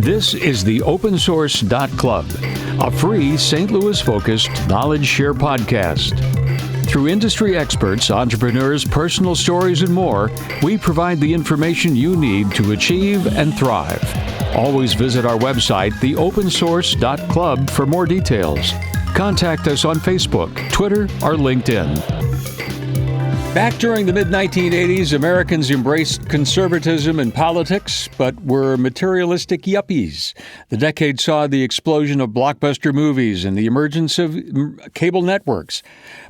This is the opensource.club, a free St. Louis-focused knowledge share podcast. Through industry experts, entrepreneurs, personal stories, and more, we provide the information you need to achieve and thrive. Always visit our website, theopensource.club, for more details. Contact us on Facebook, Twitter, or LinkedIn. Back during the mid-1980s, Americans embraced conservatism in politics, but were materialistic yuppies. The decade saw the explosion of blockbuster movies and the emergence of cable networks.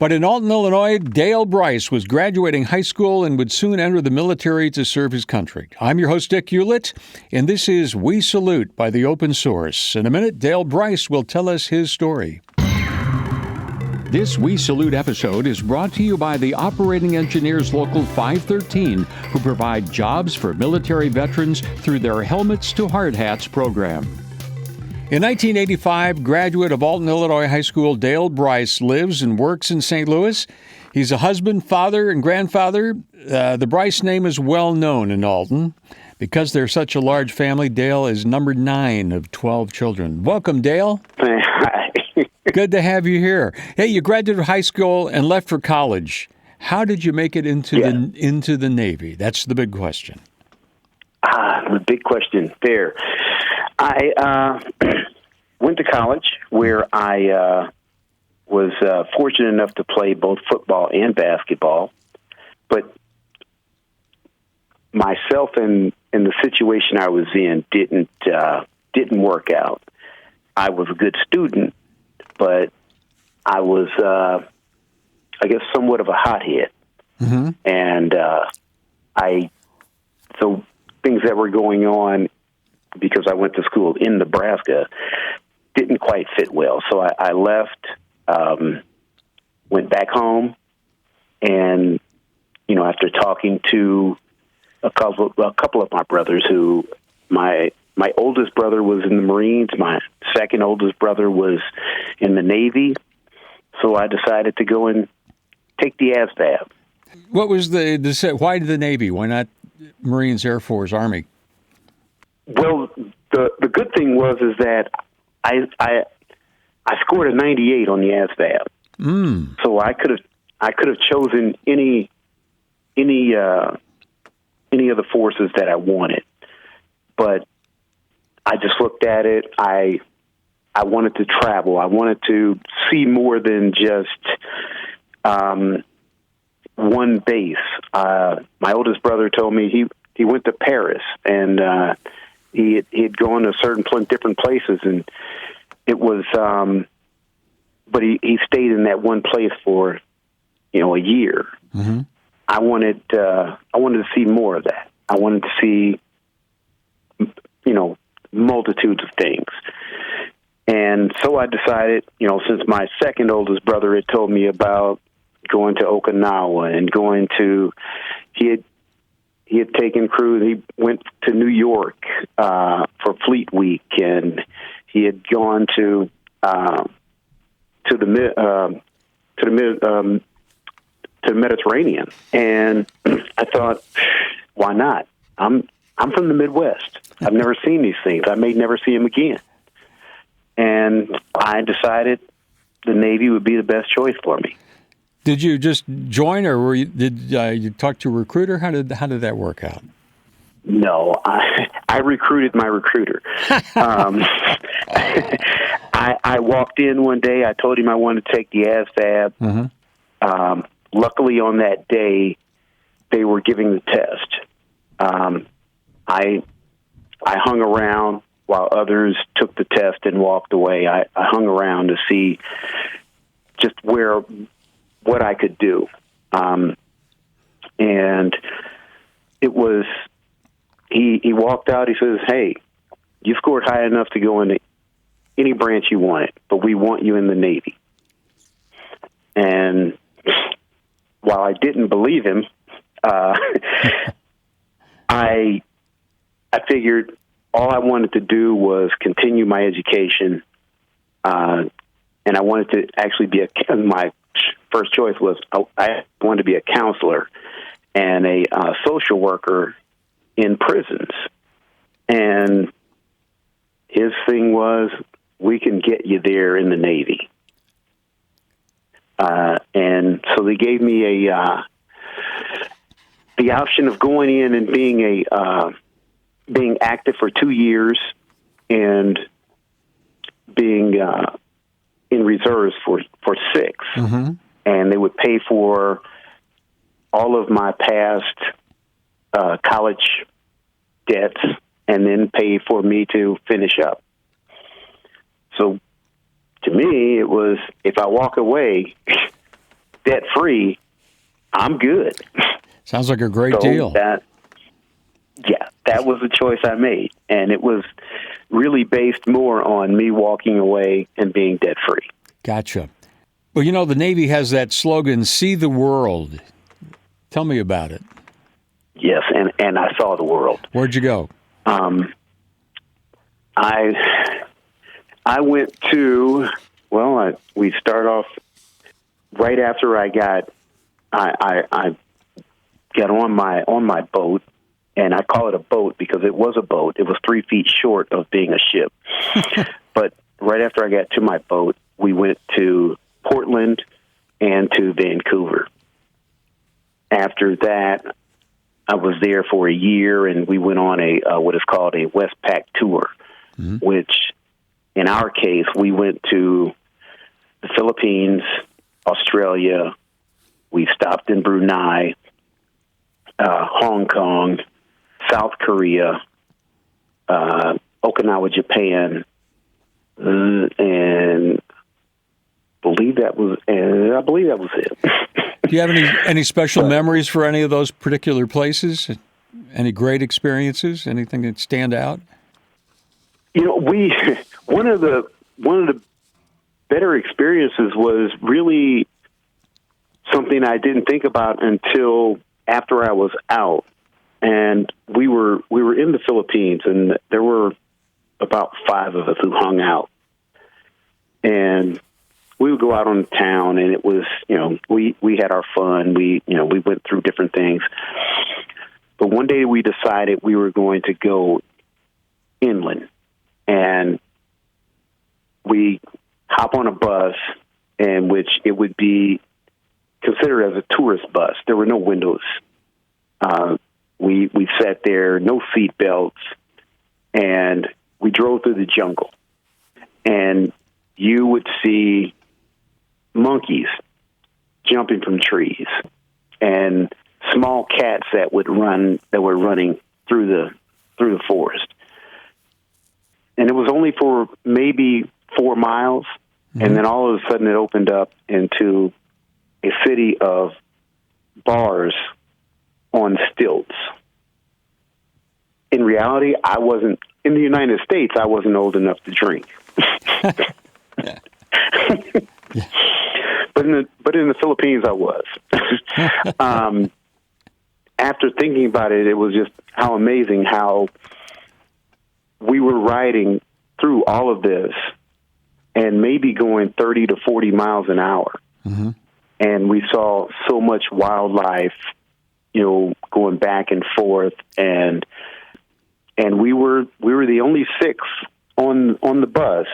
But in Alton, Illinois, Dale Brice was graduating high school and would soon enter the military to serve his country. I'm your host, Dick Hewlett, and this is We Salute by the Open Source. In a minute, Dale Brice will tell us his story. This We Salute episode is brought to you by the Operating Engineers Local 513, who provide jobs for military veterans through their Helmets to Hard Hats program. In 1985, graduate of Alton, Illinois High School, Dale Brice lives and works in St. Louis. He's a husband, father, and grandfather. The Brice name is well known in Alton. Because they're such a large family, Dale is number 9 of 12 children. Welcome, Dale. Hi. Good to have you here. Hey, you graduated high school and left for college. How did you make it into the Navy? That's the big question. The big question there. I went to college where I was fortunate enough to play both football and basketball, but myself and the situation I was in didn't work out. I was a good student, but I was, I guess, somewhat of a hothead. Mm-hmm. And so things that were going on, because I went to school in Nebraska, didn't quite fit well. So I left, went back home, and, after talking to a couple of my brothers who my oldest brother was in the Marines. My second oldest brother was in the Navy. So I decided to go and take the ASVAB. What was why the Navy? Why not Marines, Air Force, Army? Well, the good thing was that I scored a 98 on the ASVAB. So I could have chosen any of the forces that I wanted, but I just looked at it. I wanted to travel. I wanted to see more than just one base. My oldest brother told me he went to Paris, and he'd gone to different places, and it was. But he stayed in that one place for a year. Mm-hmm. I wanted to see more of that. I wanted to see multitudes of things. And so I decided, since my second oldest brother had told me about going to Okinawa and he had taken cruise. He went to New York for Fleet Week, and he had gone to the Mediterranean. And I thought, why not? I'm from the Midwest. I've never seen these things. I may never see them again. And I decided the Navy would be the best choice for me. Did you just join, or did you talk to a recruiter? How did that work out? No, I recruited my recruiter. I walked in one day. I told him I wanted to take the ASVAB. Mm-hmm. Luckily, on that day, they were giving the test. I hung around while others took the test and walked away. I hung around to see just what I could do. And it was, he walked out, he says, "Hey, you scored high enough to go into any branch you wanted, but we want you in the Navy." And while I didn't believe him, I figured all I wanted to do was continue my education, and I wanted to actually be my first choice was I wanted to be a counselor and a social worker in prisons. And his thing was, we can get you there in the Navy. And so they gave me the option of going in and being active for 2 years and being in reserves for 6. Mm-hmm. And they would pay for all of my past college debts and then pay for me to finish up. So to me, it was, if I walk away debt-free, I'm good. Sounds like a great deal. That was the choice I made. And it was really based more on me walking away and being debt-free. Gotcha. Well, you know, the Navy has that slogan, "See the world." Tell me about it. Yes, and I saw the world. Where'd you go? I went to, we start off right after I got on my boat, and I call it a boat because it was a boat. It was 3 feet short of being a ship. But right after I got to my boat, we went to Portland and to Vancouver. After that, I was there for a year, and we went on what is called a Westpac tour, mm-hmm. which, in our case, we went to the Philippines, Australia. We stopped in Brunei, Hong Kong, South Korea, Okinawa, Japan, and I believe that was it. Do you have any special memories for any of those particular places? Any great experiences? Anything that stand out? You know, one of the better experiences was really something I didn't think about until after I was out. And we were in the Philippines, and there were about 5 of us who hung out. And we would go out on the town, and it was, we had our fun. We went through different things. But one day we decided we were going to go inland, and we hop on a bus, in which it would be considered as a tourist bus. There were no windows. We sat there, no seat belts, and we drove through the jungle. And you would see monkeys jumping from trees and small cats that were running through the forest. And it was only for maybe 4 miles, mm-hmm. and then all of a sudden it opened up into a city of bars on stilts. In reality, in the United States, I wasn't old enough to drink. Yeah. But in the Philippines, I was. After thinking about it, it was just how amazing how we were riding through all of this and maybe going 30 to 40 miles an hour. Mm-hmm. And we saw so much wildlife, going back and forth, and we were the only 6 on the bus.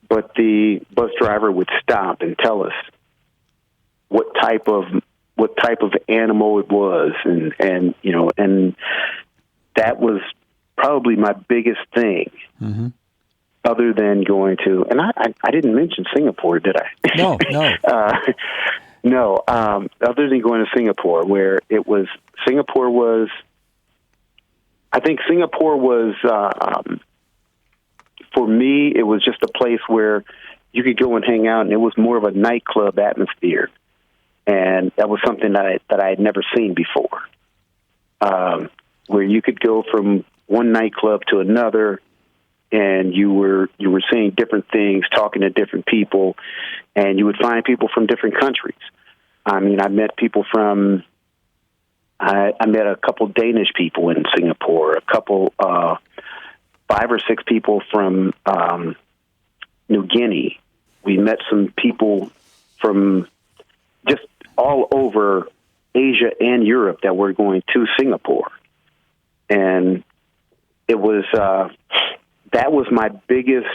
But the bus driver would stop and tell us what type of animal it was, and that was probably my biggest thing, mm-hmm. other than going to. And I didn't mention Singapore, did I? No. No. Other than going to Singapore, where it was. Singapore was. I think Singapore was. For me, it was just a place where you could go and hang out, and it was more of a nightclub atmosphere, and that was something that I had never seen before. Where you could go from one nightclub to another, and you were seeing different things, talking to different people, and you would find people from different countries. I mean, I met people from. I met a couple Danish people in Singapore, a couple. 5 or 6 people from New Guinea. We met some people from just all over Asia and Europe that were going to Singapore. And it was that was my biggest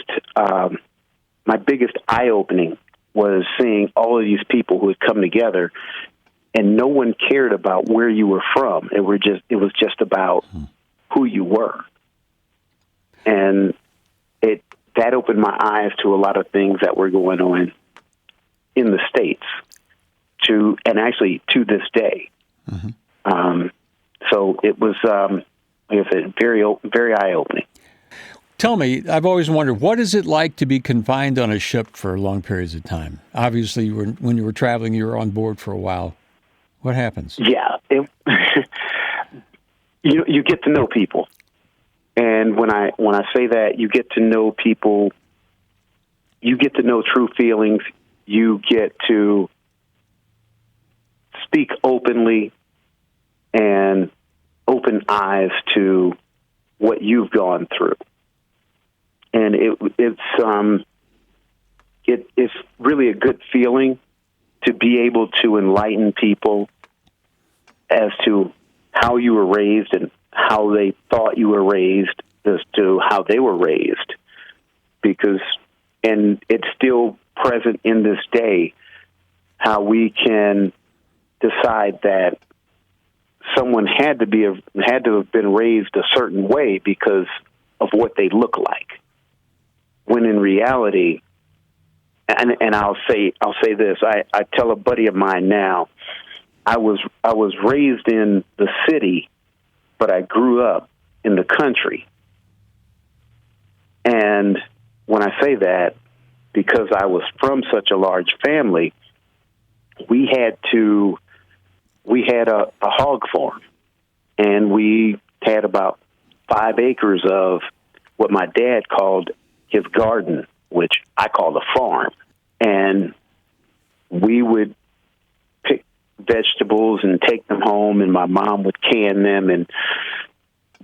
eye opening, was seeing all of these people who had come together, and no one cared about where you were from. It was just about who you were, and that opened my eyes to a lot of things that were going on in the States, and actually to this day. Mm-hmm. So it was, like I said, very eye opening. Tell me, I've always wondered, what is it like to be confined on a ship for long periods of time? Obviously, when you were traveling, you were on board for a while. What happens? Yeah, you get to know people, and when I say that, you get to know people, you get to know true feelings. You get to speak openly and open eyes to what you've gone through. And it's really a good feeling to be able to enlighten people as to how you were raised and how they thought you were raised as to how they were raised. And it's still present in this day, how we can decide that someone had to have been raised a certain way because of what they look like. When in reality, and I'll say this, I tell a buddy of mine now, I was raised in the city, but I grew up in the country. And when I say that, because I was from such a large family, we had a hog farm, and we had about 5 acres of what my dad called his garden, which I call the farm. And we would pick vegetables and take them home, and my mom would can them, and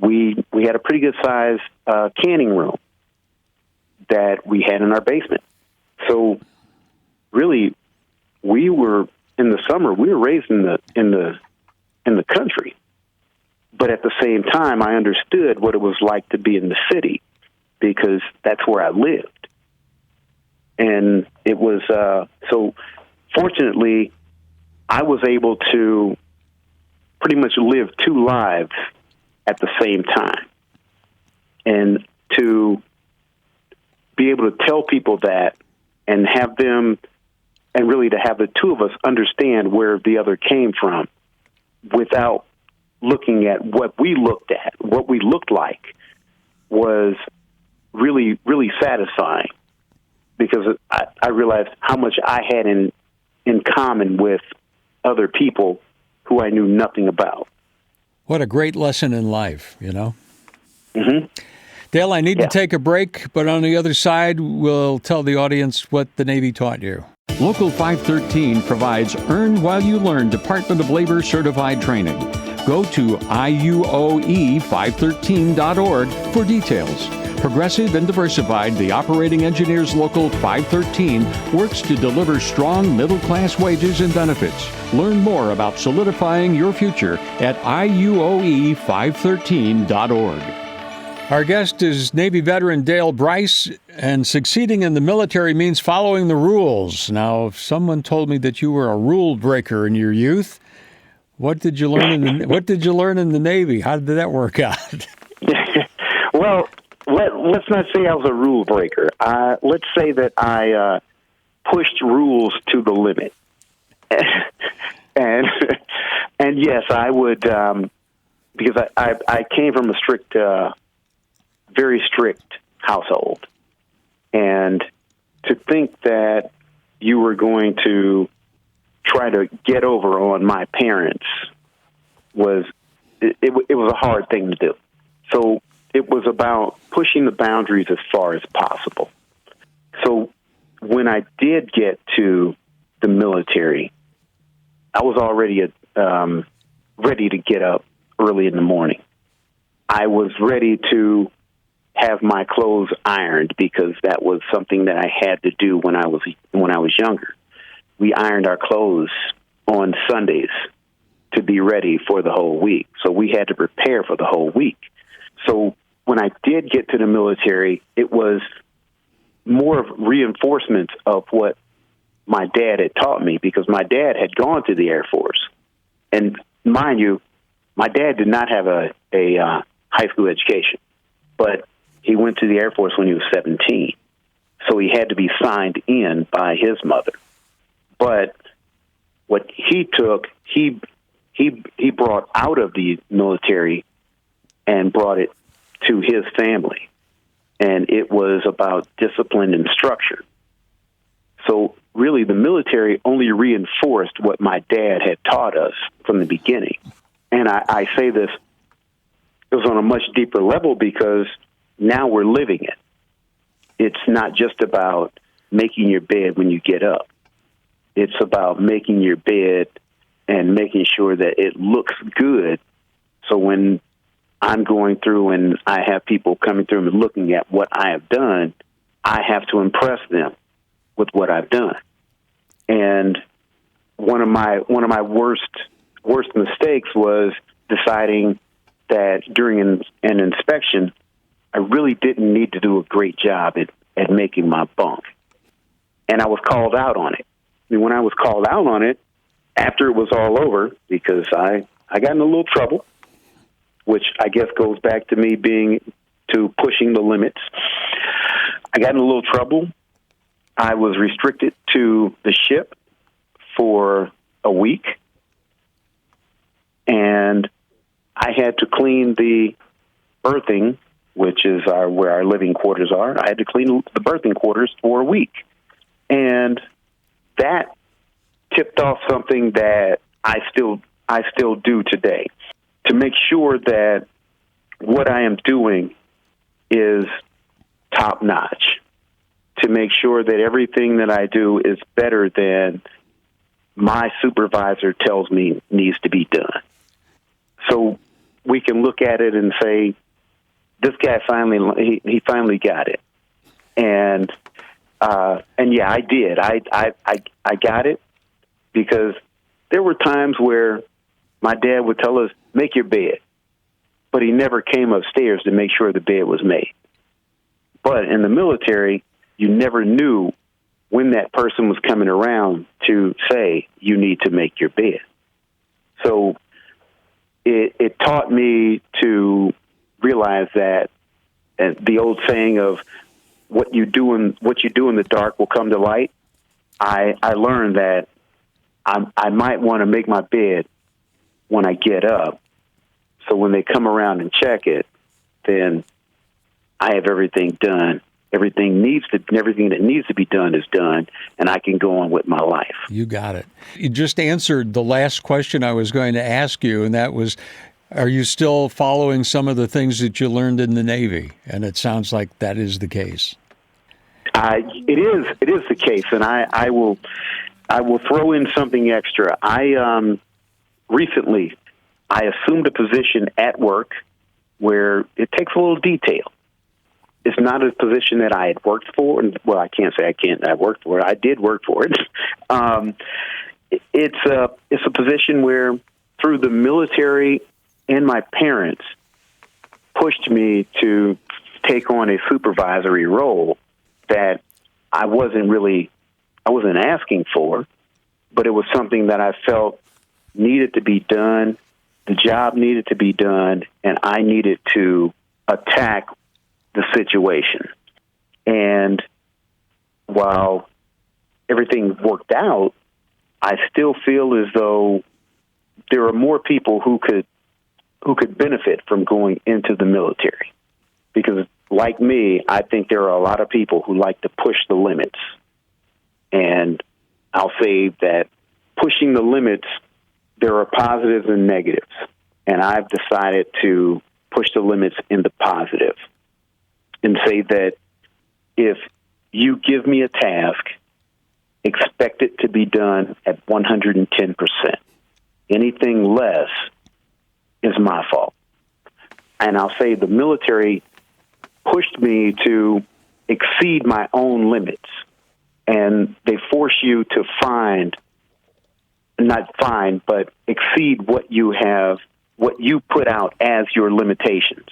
we had a pretty good size canning room that we had in our basement. So really, we were in the summer, we were raised in the country, but at the same time, I understood what it was like to be in the city, because that's where I lived. And it was, so fortunately, I was able to pretty much live 2 lives at the same time. And to be able to tell people that and have them, and really to have the 2 of us understand where the other came from without looking at what we looked like, was really, really satisfying, because I realized how much I had in common with other people who I knew nothing about. What a great lesson in life, you know? Mm-hmm. Dale, I need to take a break, but on the other side, we'll tell the audience what the Navy taught you. Local 513 provides Earn While You Learn Department of Labor certified training. Go to IUOE513.org for details. Progressive and diversified, the Operating Engineers Local 513 works to deliver strong middle-class wages and benefits. Learn more about solidifying your future at IUOE513.org. Our guest is Navy veteran Dale Brice, and succeeding in the military means following the rules. Now, if someone told me that you were a rule breaker in your youth, what did you learn in the Navy? How did that work out? Well, let's not say I was a rule breaker. Let's say that I pushed rules to the limit. and yes, I would, because I came from a very strict household. And to think that you were going to try to get over on my parents was a hard thing to do. So it was about pushing the boundaries as far as possible. So when I did get to the military, I was already ready to get up early in the morning. I was ready to have my clothes ironed, because that was something that I had to do when I was younger. We ironed our clothes on Sundays to be ready for the whole week. So we had to prepare for the whole week. So when when I did get to the military, it was more of reinforcement of what my dad had taught me, because my dad had gone to the Air Force. And mind you, my dad did not have a high school education, but he went to the Air Force when he was 17. So he had to be signed in by his mother. But what he took, he brought out of the military and brought it to his family. And it was about discipline and structure. So really, the military only reinforced what my dad had taught us from the beginning. And I say this, it was on a much deeper level because now we're living it. It's not just about making your bed when you get up. It's about making your bed and making sure that it looks good. So when I'm going through and I have people coming through and looking at what I have done, I have to impress them with what I've done. And one of my worst mistakes was deciding that during an inspection, I really didn't need to do a great job at making my bunk. And I was called out on it. And when I was called out on it, after it was all over, because I got in a little trouble, which I guess goes back to me pushing the limits. I got in a little trouble. I was restricted to the ship for a week, and I had to clean the berthing, which is where our living quarters are. I had to clean the berthing quarters for a week, and that tipped off something that I still do today, to make sure that what I am doing is top notch, to make sure that everything that I do is better than my supervisor tells me needs to be done. So we can look at it and say, this guy he finally got it. And yeah, I did. I got it, because there were times where my dad would tell us, make your bed, but he never came upstairs to make sure the bed was made. But in the military, you never knew when that person was coming around to say, you need to make your bed. So it taught me to realize that the old saying of what you do in the dark will come to light. I learned that I might want to make my bed when I get up, so when they come around and check it, then I have everything done. Everything that needs to be done is done, and I can go on with my life. You got it. You just answered the last question I was going to ask you, and that was, are you still following some of the things that you learned in the Navy? And it sounds like that is the case. It is the case, and I will throw in something extra. Recently, I assumed a position at work where it takes a little detail. It's not a position that I had worked for. Well, I can't say I worked for it. I did work for it. It's a position where, through the military and my parents, pushed me to take on a supervisory role that I wasn't asking for, but it was something that I felt needed to be done. The job needed to be done, and I needed to attack the situation. And while everything worked out, I still feel as though there are more people who could benefit from going into the military. Because like me, I think there are a lot of people who like to push the limits. And I'll say that pushing the limits, there are positives and negatives. And I've decided to push the limits in the positive and say that if you give me a task, expect it to be done at 110%. Anything less is my fault. And I'll say the military pushed me to exceed my own limits. And they force you to but exceed what you put out as your limitations.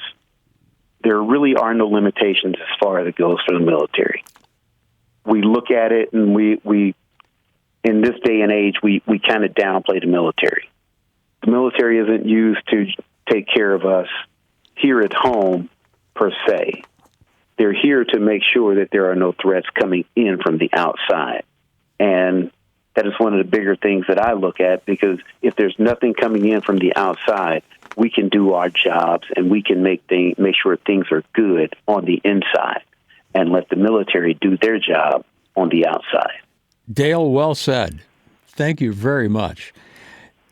there really are no limitations as far as it goes for the military. We look at it, and we in this day and age, we kind of downplay the military. The military isn't used to take care of us here at home, per se. They're here to make sure that there are no threats coming in from the outside. And that is one of the bigger things that I look at, because if there's nothing coming in from the outside, we can do our jobs and we can make sure things are good on the inside and let the military do their job on the outside. Dale, well said. Thank you very much.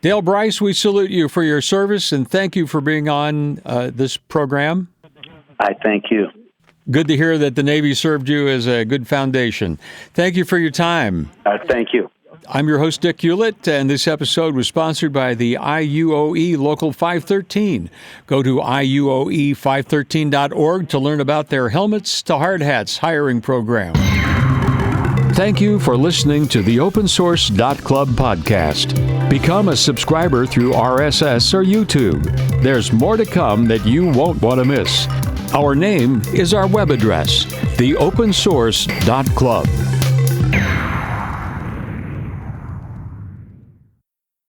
Dale Brice, we salute you for your service and thank you for being on this program. I thank you. Good to hear that the Navy served you as a good foundation. Thank you for your time. Thank you. I'm your host, Dick Hewlett, and this episode was sponsored by the IUOE Local 513. Go to IUOE513.org to learn about their Helmets to Hard Hats hiring program. Thank you for listening to the OpenSource.Club podcast. Become a subscriber through RSS or YouTube. There's more to come that you won't want to miss. Our name is our web address, theopensource.club.